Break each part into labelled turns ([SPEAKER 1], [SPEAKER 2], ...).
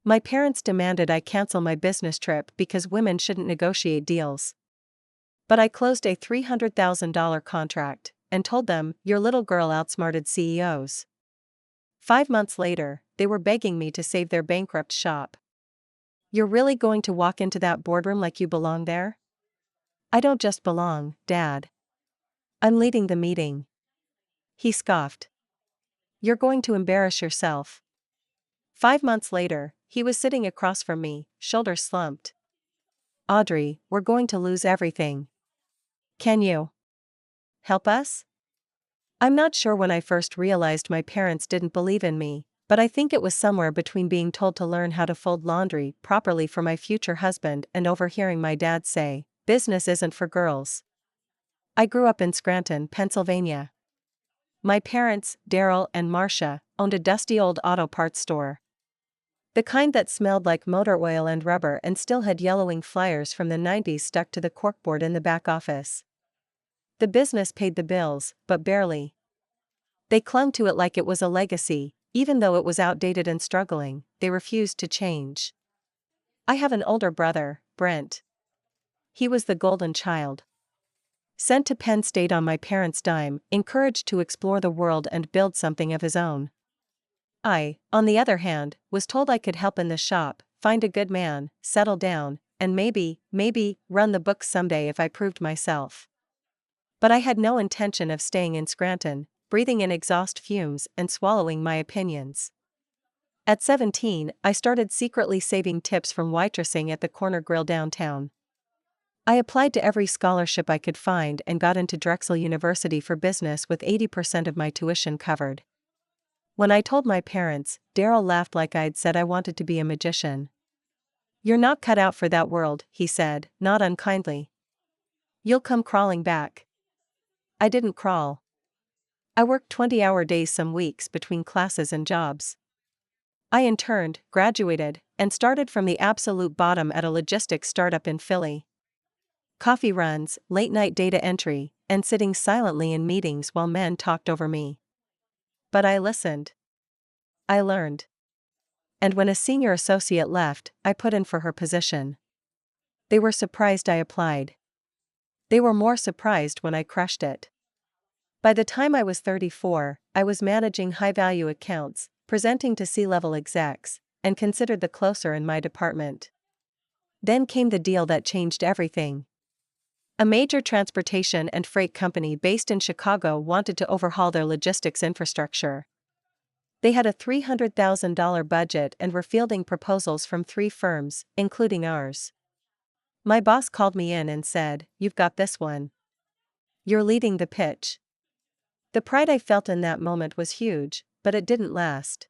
[SPEAKER 1] My parents demanded I cancel my business trip because women shouldn't negotiate deals. But I closed a $300,000 contract and told them, your little girl outsmarted CEOs. 5 months later, they were begging me to save their bankrupt shop. You're really going to walk into that boardroom like you belong there? I don't just belong, Dad. I'm leading the meeting. He scoffed. You're going to embarrass yourself. 5 months later, he was sitting across from me, shoulders slumped. Audrey, we're going to lose everything. Can you help us? I'm not sure when I first realized my parents didn't believe in me, but I think it was somewhere between being told to learn how to fold laundry properly for my future husband and overhearing my dad say, business isn't for girls. I grew up in Scranton, Pennsylvania. My parents, Daryl and Marcia, owned a dusty old auto parts store. The kind that smelled like motor oil and rubber and still had yellowing flyers from the 90s stuck to the corkboard in the back office. The business paid the bills, but barely. They clung to it like it was a legacy, even though it was outdated and struggling. They refused to change. I have an older brother, Brent. He was the golden child. Sent to Penn State on my parents' dime, encouraged to explore the world and build something of his own. I, on the other hand, was told I could help in the shop, find a good man, settle down, and maybe, run the books someday if I proved myself. But I had no intention of staying in Scranton, breathing in exhaust fumes and swallowing my opinions. At 17, I started secretly saving tips from waitressing at the corner grill downtown. I applied to every scholarship I could find and got into Drexel University for business with 80% of my tuition covered. When I told my parents, Daryl laughed like I'd said I wanted to be a magician. You're not cut out for that world, he said, not unkindly. You'll come crawling back. I didn't crawl. I worked 20-hour days some weeks between classes and jobs. I interned, graduated, and started from the absolute bottom at a logistics startup in Philly. Coffee runs, late-night data entry, and sitting silently in meetings while men talked over me. But I listened. I learned. And when a senior associate left, I put in for her position. They were surprised I applied. They were more surprised when I crushed it. By the time I was 34, I was managing high-value accounts, presenting to C-level execs, and considered the closer in my department. Then came the deal that changed everything. A major transportation and freight company based in Chicago wanted to overhaul their logistics infrastructure. They had a $300,000 budget and were fielding proposals from 3 firms, including ours. My boss called me in and said, "You've got this one. You're leading the pitch." The pride I felt in that moment was huge, but it didn't last.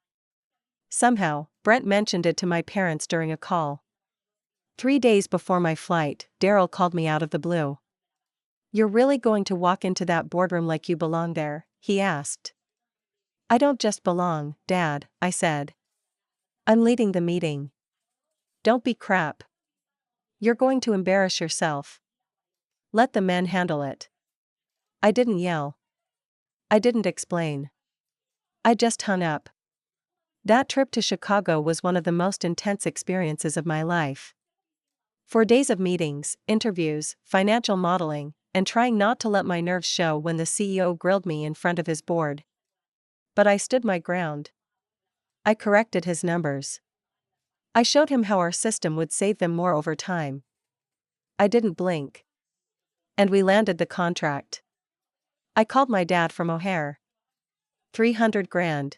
[SPEAKER 1] Somehow, Brent mentioned it to my parents during a call. 3 days before my flight, Daryl called me out of the blue. "You're really going to walk into that boardroom like you belong there?" he asked. "I don't just belong, Dad," I said. "I'm leading the meeting." "Don't be crap. You're going to embarrass yourself. Let the men handle it." I didn't yell. I didn't explain. I just hung up. That trip to Chicago was one of the most intense experiences of my life. 4 days of meetings, interviews, financial modeling, and trying not to let my nerves show when the CEO grilled me in front of his board. But I stood my ground. I corrected his numbers. I showed him how our system would save them more over time. I didn't blink. And we landed the contract. I called my dad from O'Hare. 300 grand.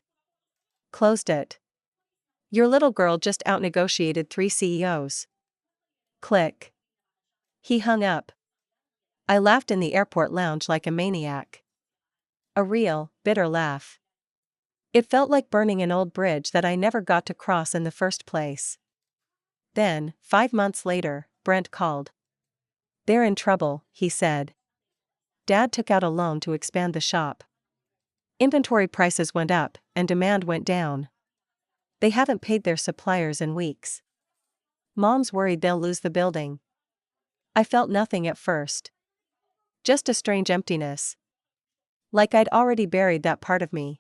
[SPEAKER 1] Closed it. Your little girl just outnegotiated 3 CEOs. Click. He hung up. I laughed in the airport lounge like a maniac. A real, bitter laugh. It felt like burning an old bridge that I never got to cross in the first place. Then, 5 months later, Brent called. "They're in trouble," he said. "Dad took out a loan to expand the shop. Inventory prices went up, and demand went down. They haven't paid their suppliers in weeks. Mom's worried they'll lose the building." I felt nothing at first. Just a strange emptiness. Like I'd already buried that part of me.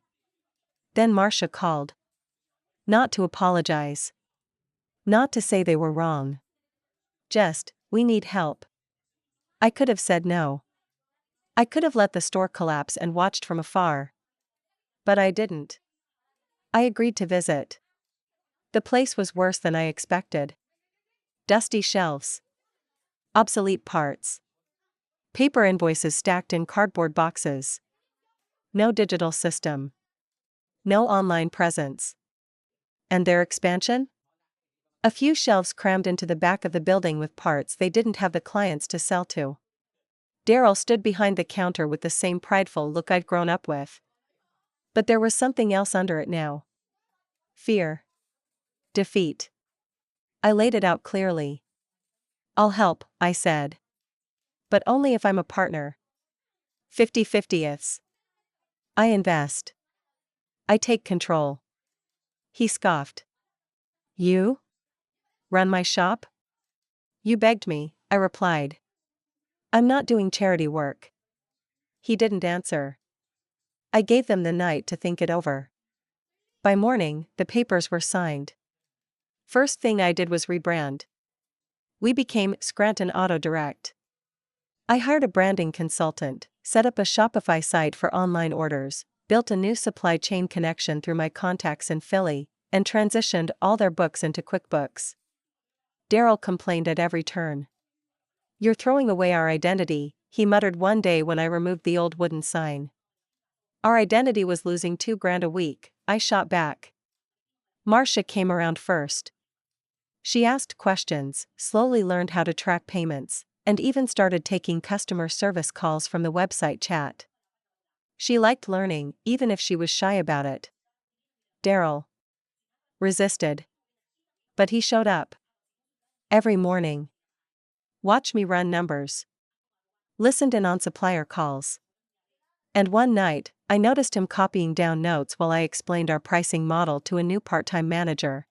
[SPEAKER 1] Then Marcia called. Not to apologize. Not to say they were wrong. Just, we need help. I could have said no. I could have let the store collapse and watched from afar. But I didn't. I agreed to visit. The place was worse than I expected. Dusty shelves. Obsolete parts. Paper invoices stacked in cardboard boxes. No digital system. No online presence. And their expansion? A few shelves crammed into the back of the building with parts they didn't have the clients to sell to. Daryl stood behind the counter with the same prideful look I'd grown up with. But there was something else under it now. Fear. Defeat. I laid it out clearly. I'll help, I said. But only if I'm a partner. 50/50ths. I invest. I take control. He scoffed. You? Run my shop? You begged me, I replied. I'm not doing charity work. He didn't answer. I gave them the night to think it over. By morning, the papers were signed. First thing I did was rebrand. We became Scranton Auto Direct. I hired a branding consultant, set up a Shopify site for online orders, built a new supply chain connection through my contacts in Philly, and transitioned all their books into QuickBooks. Daryl complained at every turn. You're throwing away our identity, he muttered one day when I removed the old wooden sign. Our identity was losing $2,000 a week, I shot back. Marcia came around first. She asked questions, slowly learned how to track payments, and even started taking customer service calls from the website chat. She liked learning, even if she was shy about it. Daryl resisted. But he showed up. Every morning. Watched me run numbers. Listened in on supplier calls. And one night, I noticed him copying down notes while I explained our pricing model to a new part-time manager.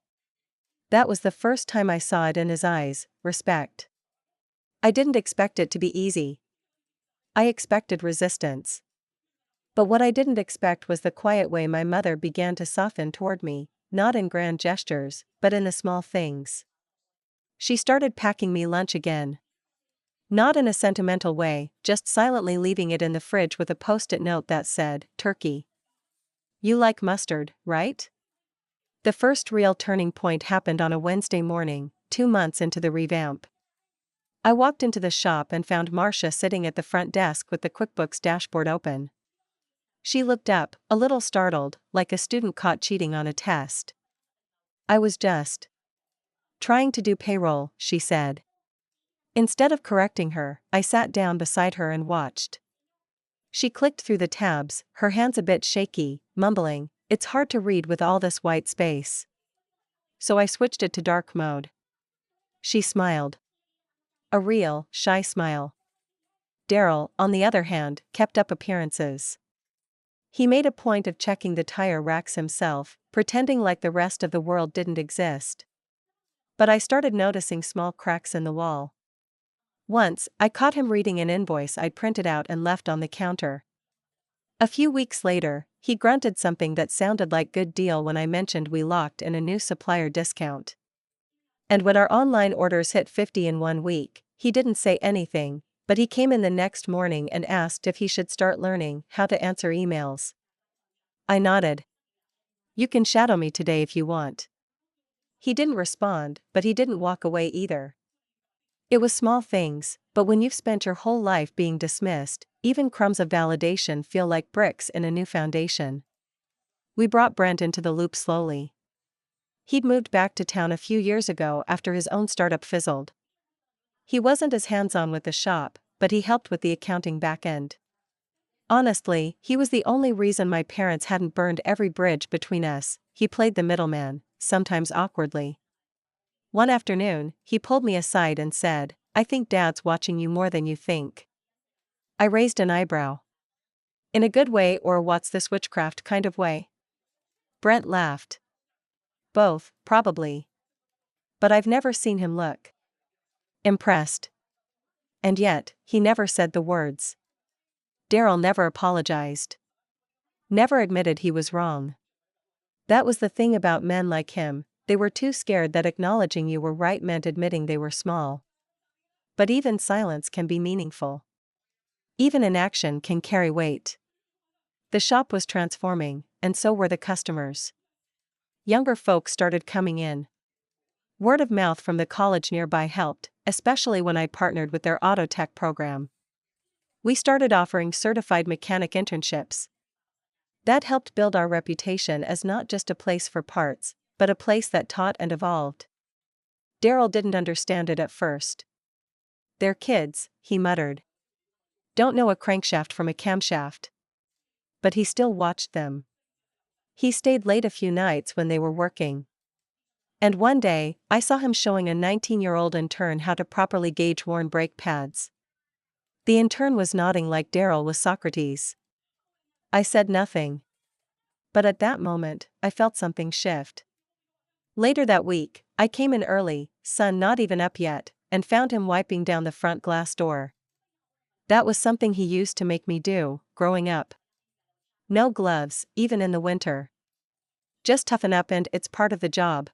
[SPEAKER 1] That was the first time I saw it in his eyes, respect. I didn't expect it to be easy. I expected resistance. But what I didn't expect was the quiet way my mother began to soften toward me, not in grand gestures, but in the small things. She started packing me lunch again. Not in a sentimental way, just silently leaving it in the fridge with a post-it note that said, "Turkey. You like mustard, right?" The first real turning point happened on a Wednesday morning, 2 months into the revamp. I walked into the shop and found Marcia sitting at the front desk with the QuickBooks dashboard open. She looked up, a little startled, like a student caught cheating on a test. I was just trying to do payroll, she said. Instead of correcting her, I sat down beside her and watched. She clicked through the tabs, her hands a bit shaky, mumbling, "It's hard to read with all this white space." So I switched it to dark mode. She smiled. A real, shy smile. Daryl, on the other hand, kept up appearances. He made a point of checking the tire racks himself, pretending like the rest of the world didn't exist. But I started noticing small cracks in the wall. Once, I caught him reading an invoice I'd printed out and left on the counter. A few weeks later, he grunted something that sounded like good deal when I mentioned we locked in a new supplier discount. And when our online orders hit 50 in 1 week, he didn't say anything, but he came in the next morning and asked if he should start learning how to answer emails. I nodded. You can shadow me today if you want. He didn't respond, but he didn't walk away either. It was small things, but when you've spent your whole life being dismissed, even crumbs of validation feel like bricks in a new foundation. We brought Brent into the loop slowly. He'd moved back to town a few years ago after his own startup fizzled. He wasn't as hands-on with the shop, but he helped with the accounting back end. Honestly, he was the only reason my parents hadn't burned every bridge between us. He played the middleman, sometimes awkwardly. One afternoon, he pulled me aside and said, "I think Dad's watching you more than you think." I raised an eyebrow. In a good way or a what's this witchcraft kind of way? Brent laughed. Both, probably. But I've never seen him look impressed. And yet, he never said the words. Daryl never apologized. Never admitted he was wrong. That was the thing about men like him, they were too scared that acknowledging you were right meant admitting they were small. But even silence can be meaningful. Even inaction can carry weight. The shop was transforming, and so were the customers. Younger folks started coming in. Word of mouth from the college nearby helped, especially when I partnered with their auto tech program. We started offering certified mechanic internships. That helped build our reputation as not just a place for parts, but a place that taught and evolved. Daryl didn't understand it at first. "They're kids," he muttered. "Don't know a crankshaft from a camshaft." But he still watched them. He stayed late a few nights when they were working. And one day, I saw him showing a 19-year-old intern how to properly gauge worn brake pads. The intern was nodding like Daryl was Socrates. I said nothing. But at that moment, I felt something shift. Later that week, I came in early, sun not even up yet, and found him wiping down the front glass door. That was something he used to make me do, growing up. No gloves, even in the winter. Just toughen up and it's part of the job.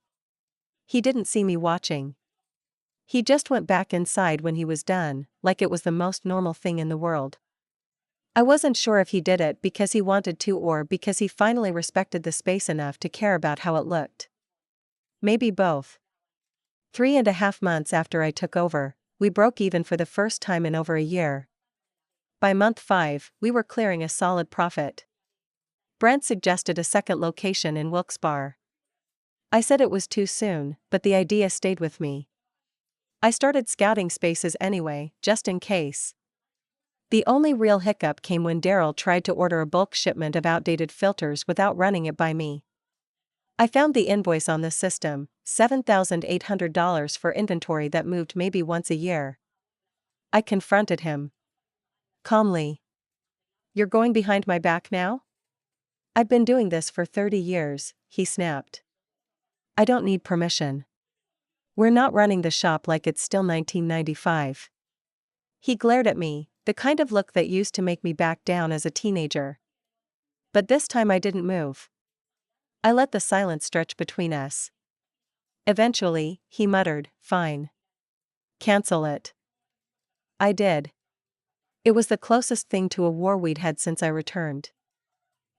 [SPEAKER 1] He didn't see me watching. He just went back inside when he was done, like it was the most normal thing in the world. I wasn't sure if he did it because he wanted to or because he finally respected the space enough to care about how it looked. Maybe both. 3.5 months after I took over, we broke even for the first time in over a year. By month 5, we were clearing a solid profit. Brent suggested a second location in Wilkes-Barre. I said it was too soon, but the idea stayed with me. I started scouting spaces anyway, just in case. The only real hiccup came when Daryl tried to order a bulk shipment of outdated filters without running it by me. I found the invoice on the system, $7,800 for inventory that moved maybe once a year. I confronted him. Calmly. "You're going behind my back now?" "I've been doing this for 30 years, he snapped. "I don't need permission. We're not running the shop like it's still 1995. He glared at me, the kind of look that used to make me back down as a teenager. But this time I didn't move. I let the silence stretch between us. Eventually, he muttered, "Fine. Cancel it." I did. It was the closest thing to a war we'd had since I returned.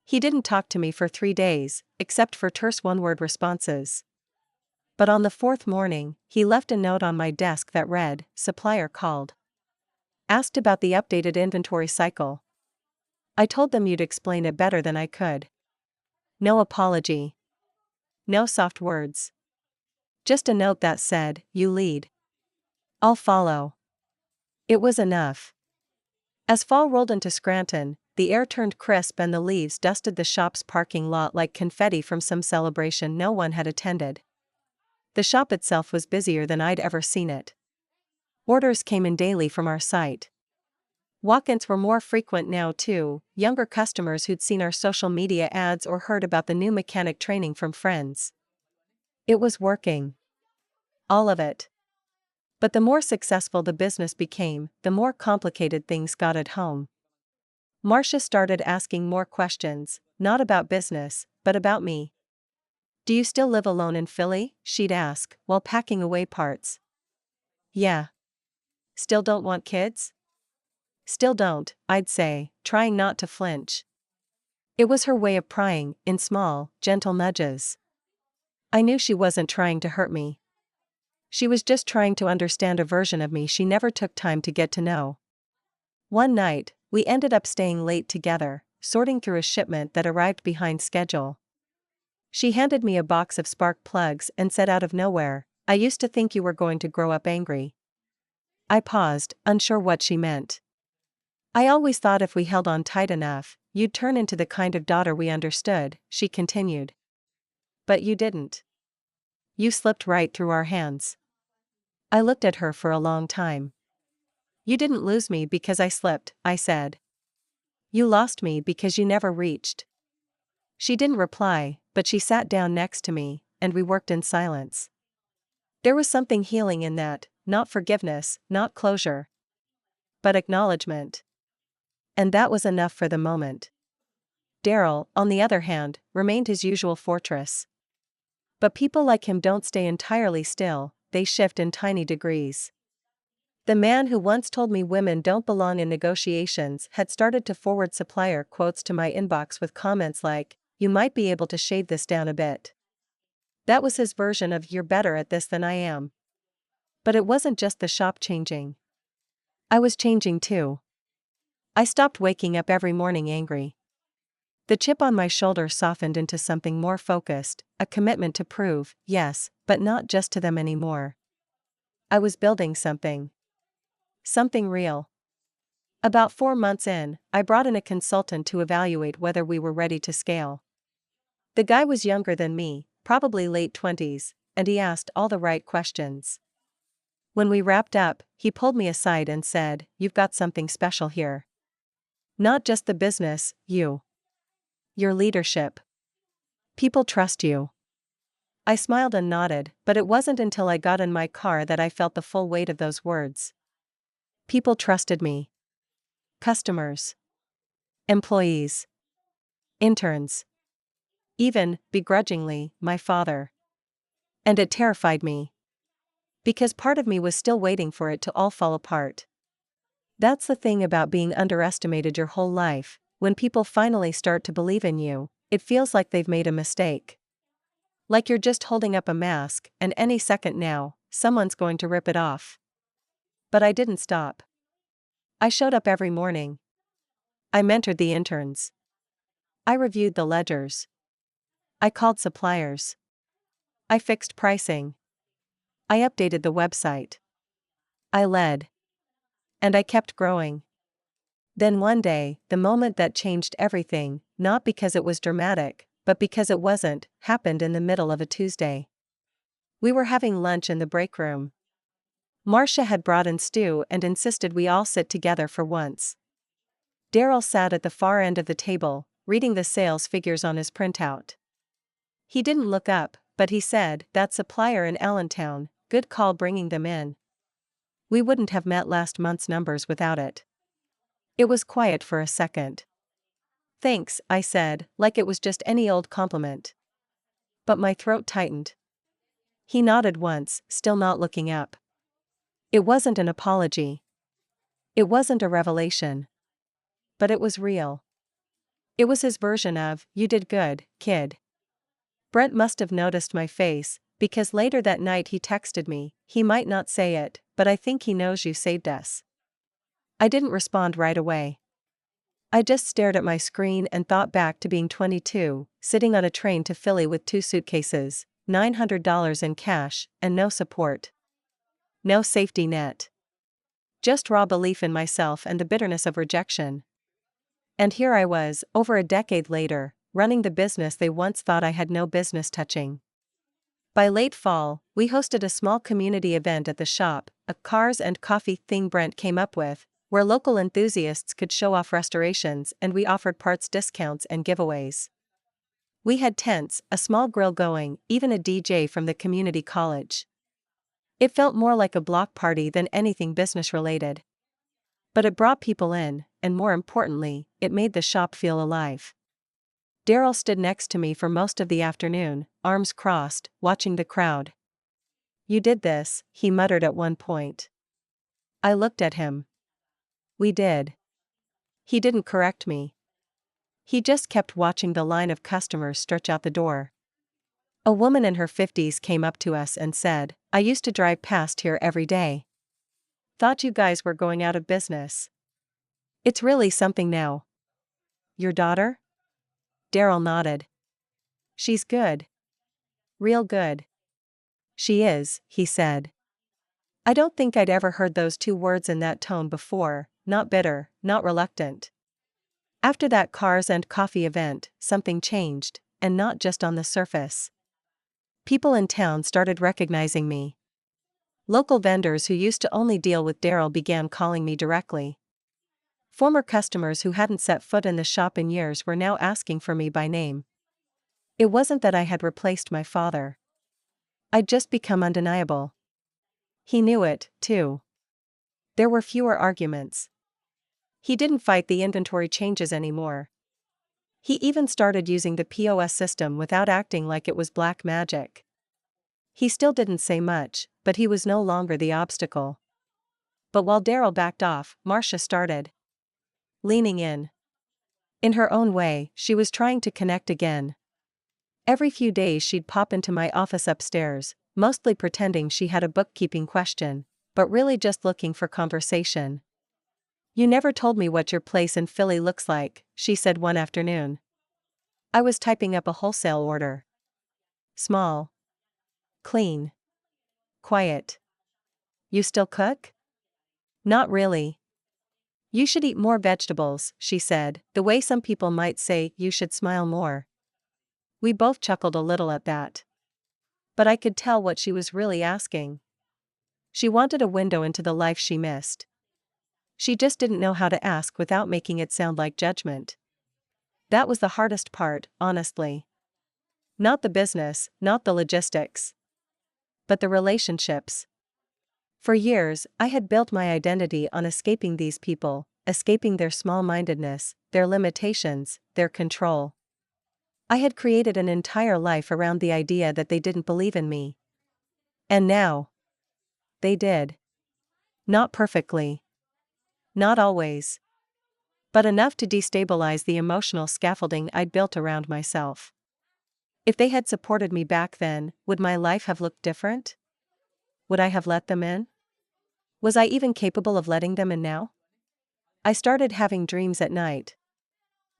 [SPEAKER 1] He didn't talk to me for 3 days, except for terse one-word responses. But on the 4th morning, he left a note on my desk that read, "Supplier called. Asked about the updated inventory cycle. I told them you'd explain it better than I could." No apology. No soft words. Just a note that said, "You lead. I'll follow." It was enough. As fall rolled into Scranton, the air turned crisp and the leaves dusted the shop's parking lot like confetti from some celebration no one had attended. The shop itself was busier than I'd ever seen it. Orders came in daily from our site. Walk-ins were more frequent now too, younger customers who'd seen our social media ads or heard about the new mechanic training from friends. It was working. All of it. But the more successful the business became, the more complicated things got at home. Marcia started asking more questions, not about business, but about me. "Do you still live alone in Philly?" she'd ask, while packing away parts. "Yeah." "Still don't want kids?" "Still don't," I'd say, trying not to flinch. It was her way of prying, in small, gentle nudges. I knew she wasn't trying to hurt me. She was just trying to understand a version of me she never took time to get to know. One night, we ended up staying late together, sorting through a shipment that arrived behind schedule. She handed me a box of spark plugs and said out of nowhere, "I used to think you were going to grow up angry." I paused, unsure what she meant. "I always thought if we held on tight enough, you'd turn into the kind of daughter we understood," she continued. "But you didn't. You slipped right through our hands." I looked at her for a long time. "You didn't lose me because I slipped," I said. "You lost me because you never reached." She didn't reply, but she sat down next to me, and we worked in silence. There was something healing in that, not forgiveness, not closure, but acknowledgement. And that was enough for the moment. Daryl, on the other hand, remained his usual fortress. But people like him don't stay entirely still, they shift in tiny degrees. The man who once told me women don't belong in negotiations had started to forward supplier quotes to my inbox with comments like, "You might be able to shave this down a bit." That was his version of "you're better at this than I am." But it wasn't just the shop changing. I was changing too. I stopped waking up every morning angry. The chip on my shoulder softened into something more focused, a commitment to prove, yes, but not just to them anymore. I was building something. Something real. About 4 months in, I brought in a consultant to evaluate whether we were ready to scale. The guy was younger than me, probably late 20s, and he asked all the right questions. When we wrapped up, he pulled me aside and said, "You've got something special here. Not just the business, your leadership. People trust you." I smiled and nodded, but it wasn't until I got in my car that I felt the full weight of those words. People trusted me. Customers. Employees. Interns. Even, begrudgingly, my father. And it terrified me. Because part of me was still waiting for it to all fall apart. That's the thing about being underestimated your whole life, when people finally start to believe in you, it feels like they've made a mistake. Like you're just holding up a mask, and any second now, someone's going to rip it off. But I didn't stop. I showed up every morning. I mentored the interns. I reviewed the ledgers. I called suppliers. I fixed pricing. I updated the website. I led. And I kept growing. Then one day, the moment that changed everything, not because it was dramatic, but because it wasn't, happened in the middle of a Tuesday. We were having lunch in the break room. Marcia had brought in stew and insisted we all sit together for once. Daryl sat at the far end of the table, reading the sales figures on his printout. He didn't look up, but he said, "That supplier in Allentown, good call bringing them in. We wouldn't have met last month's numbers without it." It was quiet for a second. "Thanks," I said, like it was just any old compliment. But my throat tightened. He nodded once, still not looking up. It wasn't an apology. It wasn't a revelation. But it was real. It was his version of, "You did good, kid." Brent must have noticed my face, because later that night he texted me, "He might not say it, but I think he knows you saved us." I didn't respond right away. I just stared at my screen and thought back to being 22, sitting on a train to Philly with 2 suitcases, $900 in cash, and no support. No safety net. Just raw belief in myself and the bitterness of rejection. And here I was, over a decade later, running the business they once thought I had no business touching. By late fall, we hosted a small community event at the shop, a cars and coffee thing Brent came up with, where local enthusiasts could show off restorations and we offered parts discounts and giveaways. We had tents, a small grill going, even a DJ from the community college. It felt more like a block party than anything business-related. But it brought people in, and more importantly, it made the shop feel alive. Daryl stood next to me for most of the afternoon, arms crossed, watching the crowd. "You did this," he muttered at one point. I looked at him. "We did." He didn't correct me. He just kept watching the line of customers stretch out the door. A woman in her 50s came up to us and said, "I used to drive past here every day. Thought you guys were going out of business. It's really something now." "Your daughter?" Daryl nodded. "She's good. Real good." "She is," he said. I don't think I'd ever heard those 2 words in that tone before, not bitter, not reluctant. After that cars and coffee event, something changed, and not just on the surface. People in town started recognizing me. Local vendors who used to only deal with Daryl began calling me directly. Former customers who hadn't set foot in the shop in years were now asking for me by name. It wasn't that I had replaced my father. I'd just become undeniable. He knew it, too. There were fewer arguments. He didn't fight the inventory changes anymore. He even started using the POS system without acting like it was black magic. He still didn't say much, but he was no longer the obstacle. But while Daryl backed off, Marcia started leaning in. In her own way, she was trying to connect again. Every few days she'd pop into my office upstairs, mostly pretending she had a bookkeeping question, but really just looking for conversation. "You never told me what your place in Philly looks like," she said one afternoon. I was typing up a wholesale order. "Small. Clean. Quiet. You still cook?" "Not really." "You should eat more vegetables," she said, the way some people might say you should smile more. We both chuckled a little at that. But I could tell what she was really asking. She wanted a window into the life she missed. She just didn't know how to ask without making it sound like judgment. That was the hardest part, honestly. Not the business, not the logistics, but the relationships. For years, I had built my identity on escaping these people, escaping their small-mindedness, their limitations, their control. I had created an entire life around the idea that they didn't believe in me. And now, they did. Not perfectly. Not always. But enough to destabilize the emotional scaffolding I'd built around myself. If they had supported me back then, would my life have looked different? Would I have let them in? Was I even capable of letting them in now? I started having dreams at night.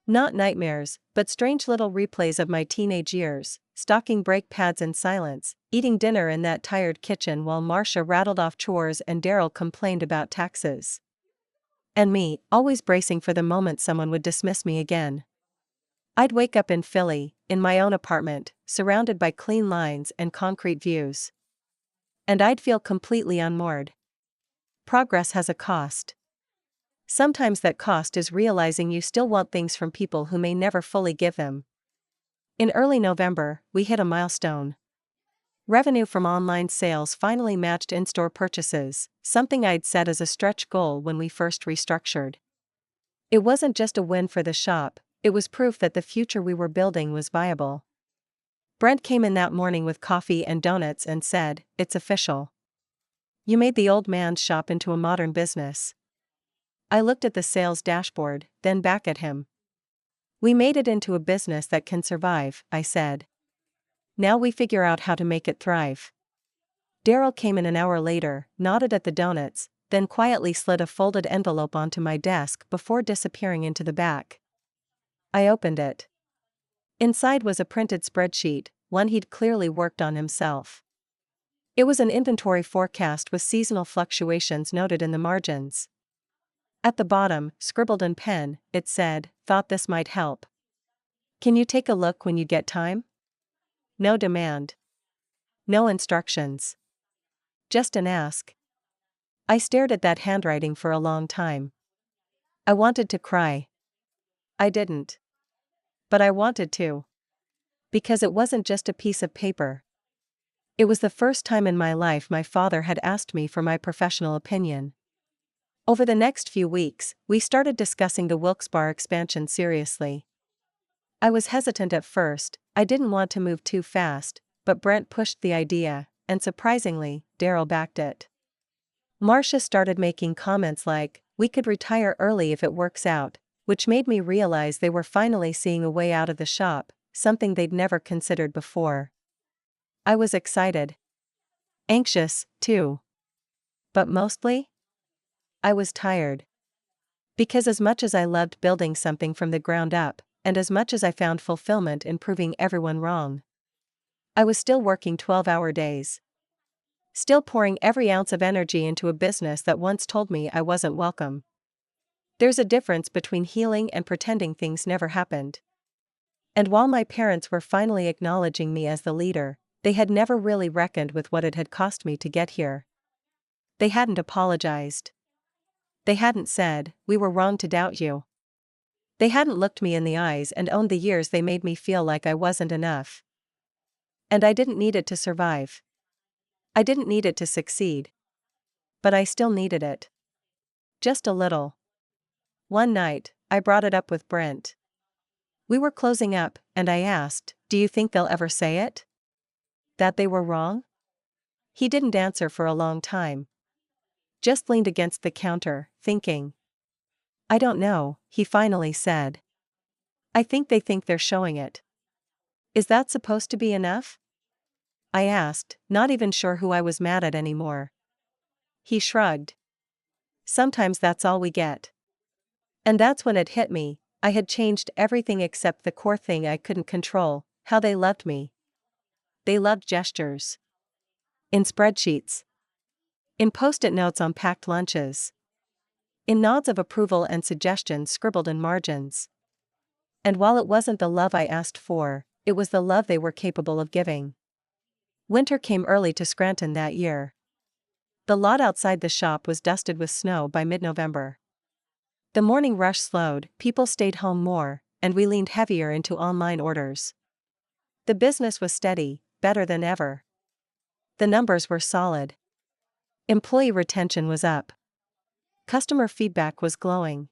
[SPEAKER 1] Not nightmares, but strange little replays of my teenage years, stalking brake pads in silence, eating dinner in that tired kitchen while Marcia rattled off chores and Daryl complained about taxes. And me, always bracing for the moment someone would dismiss me again. I'd wake up in Philly, in my own apartment, surrounded by clean lines and concrete views. And I'd feel completely unmoored. Progress has a cost. Sometimes that cost is realizing you still want things from people who may never fully give them. In early November, we hit a milestone. Revenue from online sales finally matched in-store purchases, something I'd set as a stretch goal when we first restructured. It wasn't just a win for the shop, it was proof that the future we were building was viable. Brent came in that morning with coffee and donuts and said, "It's official. You made the old man's shop into a modern business." I looked at the sales dashboard, then back at him. "We made it into a business that can survive," I said. "Now we figure out how to make it thrive." Daryl came in an hour later, nodded at the donuts, then quietly slid a folded envelope onto my desk before disappearing into the back. I opened it. Inside was a printed spreadsheet, one he'd clearly worked on himself. It was an inventory forecast with seasonal fluctuations noted in the margins. At the bottom, scribbled in pen, it said, "Thought this might help. Can you take a look when you get time?" No demand. No instructions. Just an ask. I stared at that handwriting for a long time. I wanted to cry. I didn't. But I wanted to. Because it wasn't just a piece of paper. It was the first time in my life my father had asked me for my professional opinion. Over the next few weeks, we started discussing the Wilkes-Barre expansion seriously. I was hesitant at first, I didn't want to move too fast, but Brent pushed the idea, and surprisingly, Daryl backed it. Marcia started making comments like, "We could retire early if it works out," which made me realize they were finally seeing a way out of the shop, something they'd never considered before. I was excited. Anxious, too. But mostly, I was tired. Because as much as I loved building something from the ground up, and as much as I found fulfillment in proving everyone wrong, I was still working 12-hour days. Still pouring every ounce of energy into a business that once told me I wasn't welcome. There's a difference between healing and pretending things never happened. And while my parents were finally acknowledging me as the leader, they had never really reckoned with what it had cost me to get here. They hadn't apologized. They hadn't said, "We were wrong to doubt you." They hadn't looked me in the eyes and owned the years they made me feel like I wasn't enough. And I didn't need it to survive. I didn't need it to succeed. But I still needed it. Just a little. One night, I brought it up with Brent. We were closing up, and I asked, "Do you think they'll ever say it? That they were wrong?" He didn't answer for a long time. Just leaned against the counter, thinking. I don't know, he finally said. I think they think they're showing it. Is that supposed to be enough? I asked, not even sure who I was mad at anymore. He shrugged. Sometimes that's all we get. And that's when it hit me. I had changed everything except the core thing I couldn't control, how they loved me. They loved gestures. In spreadsheets. In post-it notes on packed lunches. In nods of approval and suggestions scribbled in margins. And while it wasn't the love I asked for, it was the love they were capable of giving. Winter came early to Scranton that year. The lot outside the shop was dusted with snow by mid-November. The morning rush slowed, people stayed home more, and we leaned heavier into online orders. The business was steady, better than ever. The numbers were solid. Employee retention was up. Customer feedback was glowing.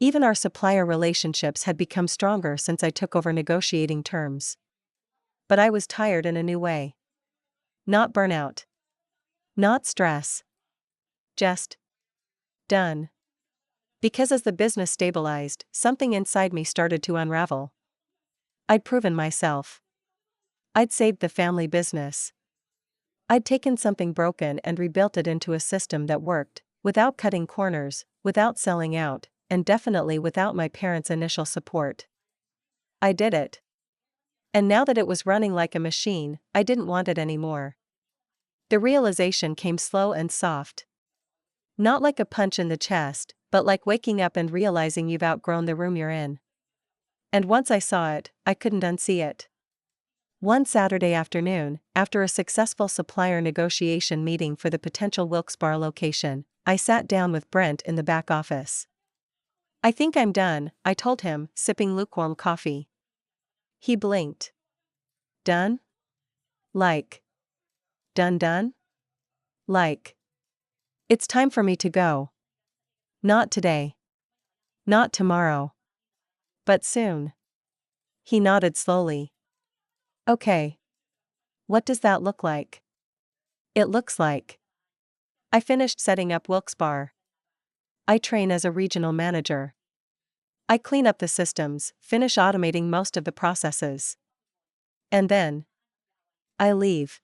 [SPEAKER 1] Even our supplier relationships had become stronger since I took over negotiating terms. But I was tired in a new way. Not burnout. Not stress. Just done. Because as the business stabilized, something inside me started to unravel. I'd proven myself. I'd saved the family business. I'd taken something broken and rebuilt it into a system that worked, without cutting corners, without selling out, and definitely without my parents' initial support. I did it. And now that it was running like a machine, I didn't want it anymore. The realization came slow and soft. Not like a punch in the chest, but like waking up and realizing you've outgrown the room you're in. And once I saw it, I couldn't unsee it. One Saturday afternoon, after a successful supplier negotiation meeting for the potential Wilkes-Barre location, I sat down with Brent in the back office. I think I'm done, I told him, sipping lukewarm coffee. He blinked. Done? Like. Done? Like. It's time for me to go. Not today. Not tomorrow. But soon. He nodded slowly. Okay. What does that look like? It looks like. I finished setting up Wilkes-Barre. I train as a regional manager. I clean up the systems, finish automating most of the processes. And then. I leave.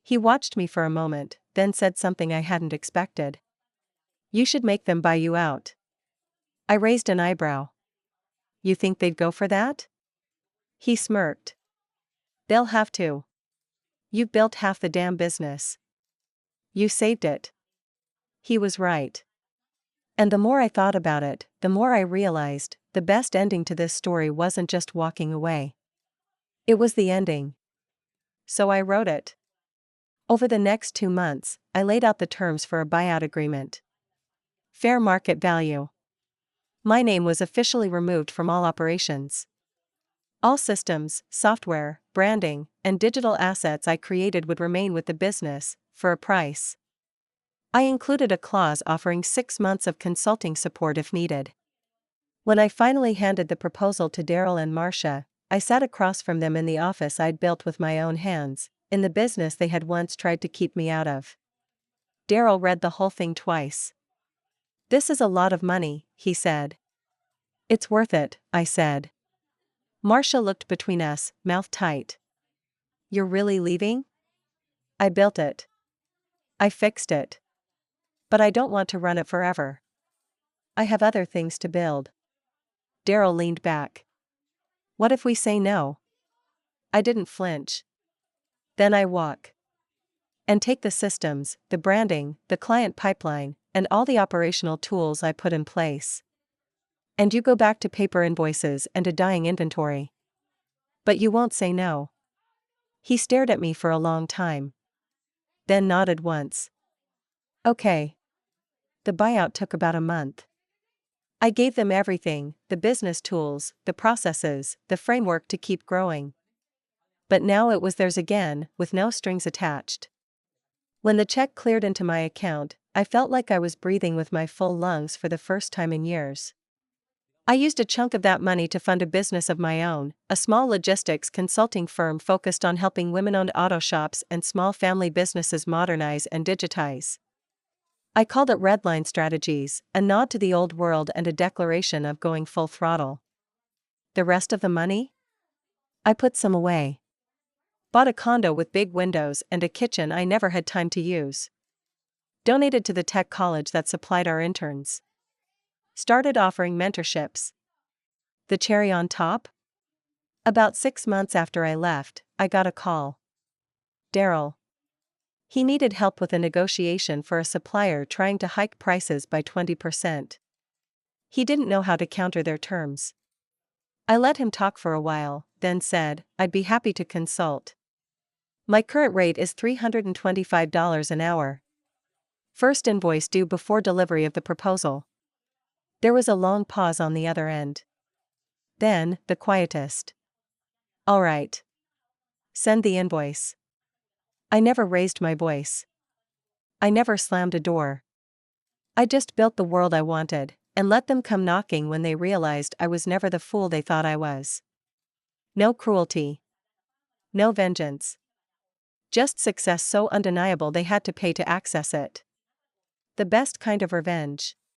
[SPEAKER 1] He watched me for a moment, then said something I hadn't expected. You should make them buy you out. I raised an eyebrow. You think they'd go for that? He smirked. They'll have to. You've built half the damn business. You saved it. He was right. And the more I thought about it, the more I realized, the best ending to this story wasn't just walking away. It was the ending. So I wrote it. Over the next 2 months, I laid out the terms for a buyout agreement. Fair market value. My name was officially removed from all operations. All systems, software, branding, and digital assets I created would remain with the business, for a price. I included a clause offering 6 months of consulting support if needed. When I finally handed the proposal to Daryl and Marcia, I sat across from them in the office I'd built with my own hands, in the business they had once tried to keep me out of. Daryl read the whole thing twice. This is a lot of money, he said. It's worth it, I said. Marcia looked between us, mouth tight. You're really leaving? I built it. I fixed it. But I don't want to run it forever. I have other things to build. Daryl leaned back. What if we say no? I didn't flinch. Then I walk. And take the systems, the branding, the client pipeline, and all the operational tools I put in place. And you go back to paper invoices and a dying inventory. But you won't say no. He stared at me for a long time. Then nodded once. Okay. The buyout took about a month. I gave them everything, the business tools, the processes, the framework to keep growing. But now it was theirs again, with no strings attached. When the check cleared into my account, I felt like I was breathing with my full lungs for the first time in years. I used a chunk of that money to fund a business of my own, a small logistics consulting firm focused on helping women-owned auto shops and small family businesses modernize and digitize. I called it Redline Strategies, a nod to the old world and a declaration of going full throttle. The rest of the money? I put some away. Bought a condo with big windows and a kitchen I never had time to use. Donated to the tech college that supplied our interns. Started offering mentorships. The cherry on top? About 6 months after I left, I got a call. Daryl. He needed help with a negotiation for a supplier trying to hike prices by 20%. He didn't know how to counter their terms. I let him talk for a while, then said, I'd be happy to consult. My current rate is $325 an hour. First invoice due before delivery of the proposal. There was a long pause on the other end. Then, the quietest. All right. Send the invoice. I never raised my voice. I never slammed a door. I just built the world I wanted, and let them come knocking when they realized I was never the fool they thought I was. No cruelty. No vengeance. Just success so undeniable they had to pay to access it. The best kind of revenge.